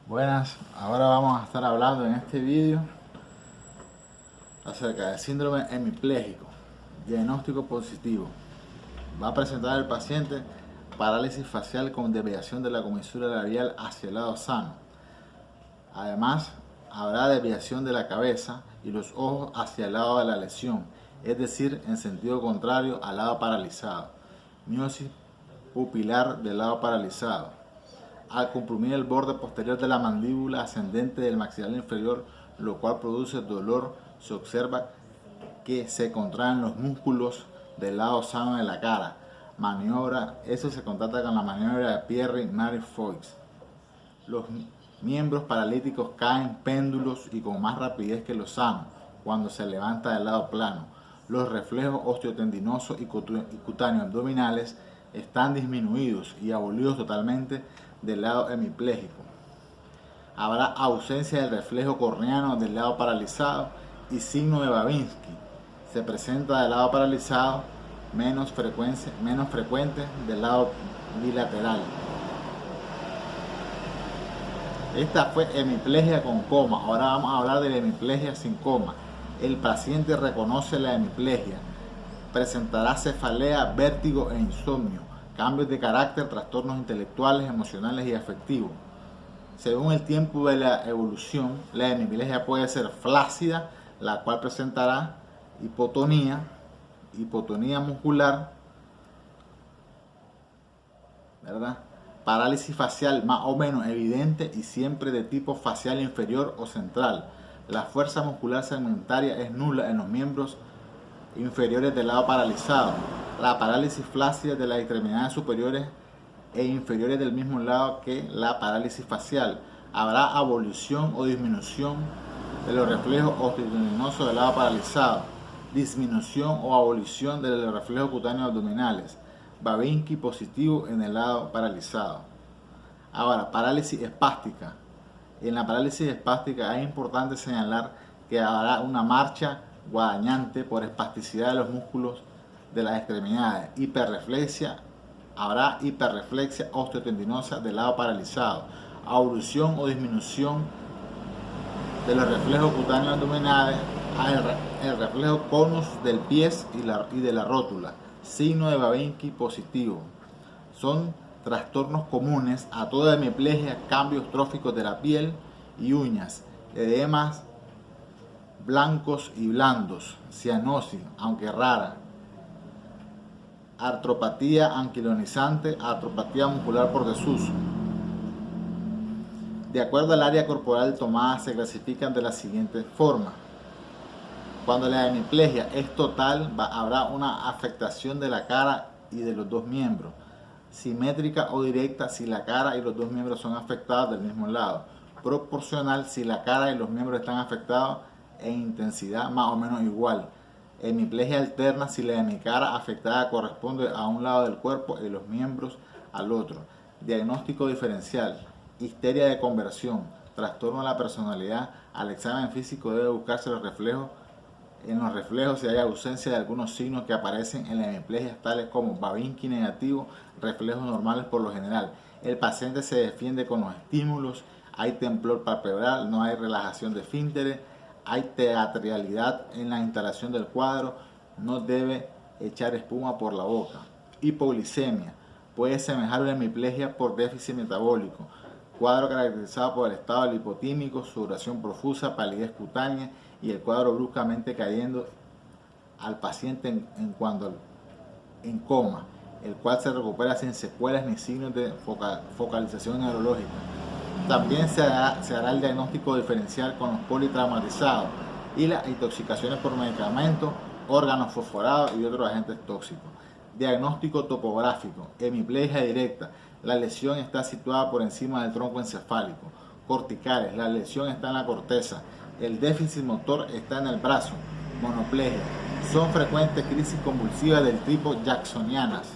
Buenas, ahora vamos a estar hablando en este vídeo acerca del síndrome hemipléjico. Diagnóstico positivo. Va a presentar el paciente parálisis facial con desviación de la comisura labial hacia el lado sano. Además, habrá desviación de la cabeza y los ojos hacia el lado de la lesión, es decir, en sentido contrario al lado paralizado. Miosis pupilar del lado paralizado. Al comprimir el borde posterior de la mandíbula ascendente del maxilar inferior, lo cual produce dolor, se observa que se contraen los músculos del lado sano de la cara. Maniobra, eso se contacta con la maniobra de Pierre-Marie-Foix. Los miembros paralíticos caen péndulos y con más rapidez que los sanos cuando se levanta del lado plano. Los reflejos osteotendinosos y cutáneos abdominales están disminuidos y abolidos totalmente del lado hemipléjico. Habrá ausencia del reflejo corneano del lado paralizado y signo de Babinski. Se presenta del lado paralizado, menos frecuente del lado bilateral. Esta fue hemiplegia con coma. Ahora vamos a hablar de la hemiplegia sin coma. El paciente reconoce la hemiplegia. Presentará cefalea, vértigo e insomnio, cambios de carácter, trastornos intelectuales, emocionales y afectivos. Según el tiempo de la evolución, la hemiplegia puede ser flácida, la cual presentará hipotonía muscular, ¿verdad? Parálisis facial más o menos evidente y siempre de tipo facial inferior o central. La fuerza muscular segmentaria es nula en los miembros inferiores del lado paralizado. La parálisis flácida de las extremidades superiores e inferiores del mismo lado que la parálisis facial. Habrá abolición o disminución de los reflejos osteotendinosos del lado paralizado. Disminución o abolición de los reflejos cutáneos abdominales. Babinski positivo en el lado paralizado. Ahora, parálisis espástica. En la parálisis espástica es importante señalar que habrá una marcha guadañante por espasticidad de los músculos de las extremidades. Habrá hiperreflexia osteotendinosa del lado paralizado. Abolición o disminución de los reflejos cutáneos abdominales. El reflejo conus del pie y de la rótula. Signo de Babinski positivo. Son trastornos comunes a toda hemiplegia, cambios tróficos de la piel y uñas, edemas blancos y blandos, cianosis, aunque rara, artropatía anquilonizante, artropatía muscular por desuso. De acuerdo al área corporal tomada, se clasifican de la siguiente forma. Cuando la hemiplegia es total, habrá una afectación de la cara y de los dos miembros, simétrica o directa si la cara y los dos miembros son afectados del mismo lado, proporcional si la cara y los miembros están afectados en intensidad más o menos igual. Hemiplegia alterna si la hemicara afectada corresponde a un lado del cuerpo y los miembros al otro. Diagnóstico diferencial. Histeria de conversión. Trastorno de la personalidad. Al examen físico debe buscarse en los reflejos si hay ausencia de algunos signos que aparecen en la hemiplegia, tales como Babinski negativo, reflejos normales por lo general. El paciente se defiende con los estímulos, hay temblor palpebral, no hay relajación de esfínteres, hay teatralidad en la instalación del cuadro, no debe echar espuma por la boca. Hipoglicemia, puede semejar una hemiplegia por déficit metabólico. Cuadro caracterizado por el estado lipotímico, sudoración profusa, palidez cutánea y el cuadro bruscamente cayendo al paciente en coma, el cual se recupera sin secuelas ni signos de focalización neurológica. También se hará el diagnóstico diferencial con los politraumatizados y las intoxicaciones por medicamentos, órganos fosforados y otros agentes tóxicos. Diagnóstico topográfico, hemiplegia directa. La lesión está situada por encima del tronco encefálico. Corticales, la lesión está en la corteza. El déficit motor está en el brazo. Monoplegia. Son frecuentes crisis convulsivas del tipo jacksonianas.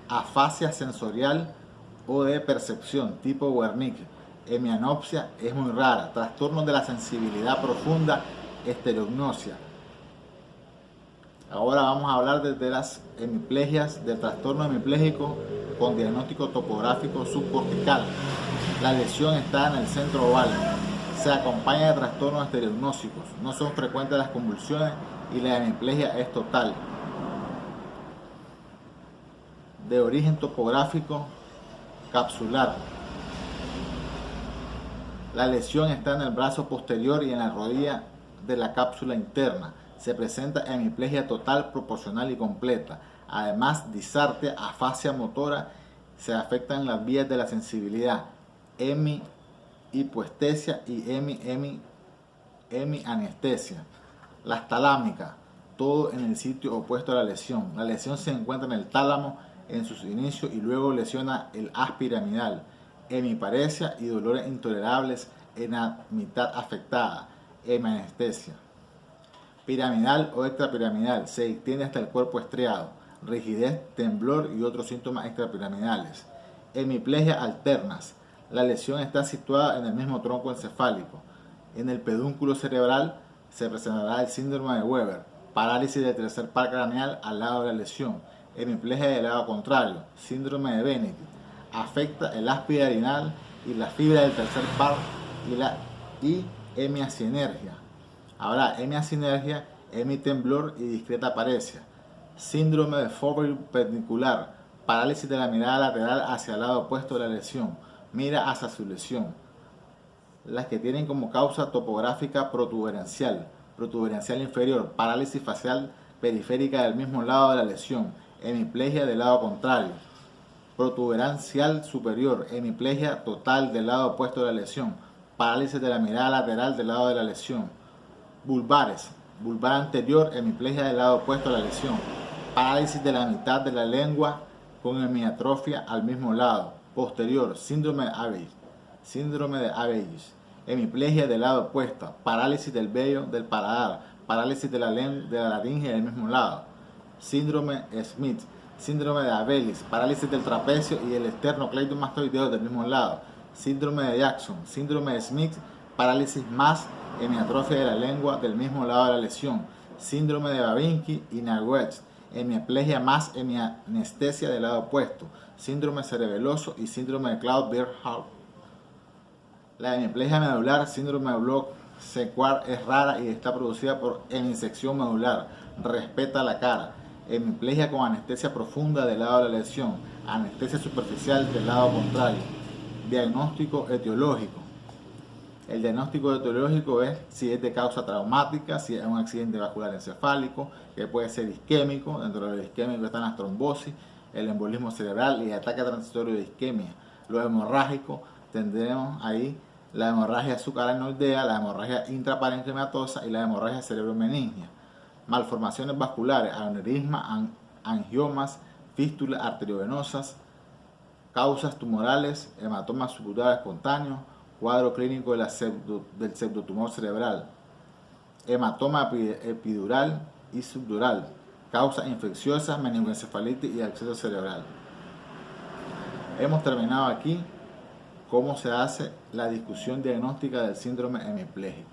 Afasia sensorial o de percepción tipo Wernicke. Hemianopsia es muy rara. Trastornos de la sensibilidad profunda, estereognosia. Ahora vamos a hablar de las hemiplegias, del trastorno hemipléjico con diagnóstico topográfico subcortical. La lesión está en el centro oval. Se acompaña de trastornos estereognósticos. No son frecuentes las convulsiones y la hemiplegia es total. De origen topográfico capsular. La lesión está en el brazo posterior y en la rodilla de la cápsula interna. Se presenta hemiplegia total, proporcional y completa. Además, disartria, afasia motora, se afectan las vías de la sensibilidad, hipoestesia y hemianestesia. Las talámicas, todo en el sitio opuesto a la lesión. La lesión se encuentra en el tálamo en sus inicios y luego lesiona el haz piramidal. Hemiparesia y dolores intolerables en la mitad afectada, hemianestesia. Piramidal o extrapiramidal, se extiende hasta el cuerpo estriado, rigidez, temblor y otros síntomas extrapiramidales. Hemiplegia alternas, la lesión está situada en el mismo tronco encefálico. En el pedúnculo cerebral se presentará el síndrome de Weber, parálisis del tercer par craneal al lado de la lesión, hemiplegia del lado contrario, síndrome de Bennett, afecta el haz piramidal y la fibra del tercer par y hemiasinergia. Habrá hemiasinergia, hemitemblor y discreta paresia. Síndrome de Fowler perpendicular, parálisis de la mirada lateral hacia el lado opuesto de la lesión, mira hacia su lesión. Las que tienen como causa topográfica protuberancial inferior, parálisis facial periférica del mismo lado de la lesión, hemiplegia del lado contrario. Protuberancial superior, hemiplegia total del lado opuesto de la lesión, parálisis de la mirada lateral del lado de la lesión. Vulvares, vulvar anterior, hemiplegia del lado opuesto a la lesión, parálisis de la mitad de la lengua con hemiatrofia al mismo lado. Posterior, síndrome de Abeilles, hemiplegia del lado opuesto, parálisis del vello del paladar, parálisis de la laringe del mismo lado. Síndrome Smith, síndrome de Abeilles, parálisis del trapecio y el esternocleidomastoideo del mismo lado. Síndrome de Jackson, síndrome de Smith, parálisis más hemiatrofia de la lengua del mismo lado de la lesión. Síndrome de Babinski y Naegeli, hemiplegia más hemianestesia del lado opuesto. Síndrome cerebeloso y síndrome de Claude-Bernhardt. La hemiplegia medular, síndrome de Bloch-Sequard, es rara y está producida por hemisección medular. Respeta la cara. Hemiplegia con anestesia profunda del lado de la lesión. Anestesia superficial del lado contrario. Diagnóstico etiológico. El diagnóstico etiológico es si es de causa traumática, si es un accidente vascular encefálico, que puede ser isquémico. Dentro del isquémico están las trombosis, el embolismo cerebral y el ataque transitorio de isquemia. Lo hemorrágico, tendremos ahí la hemorragia subaracnoidea, la hemorragia intraparenquimatosa y la hemorragia cerebromeningia. Malformaciones vasculares, aneurisma, angiomas, fístulas arteriovenosas, causas tumorales, hematomas subdurales espontáneos, cuadro clínico del pseudotumor cerebral, hematoma epidural y subdural, causas infecciosas, meningoencefalitis y absceso cerebral. Hemos terminado aquí cómo se hace la discusión diagnóstica del síndrome hemipléjico.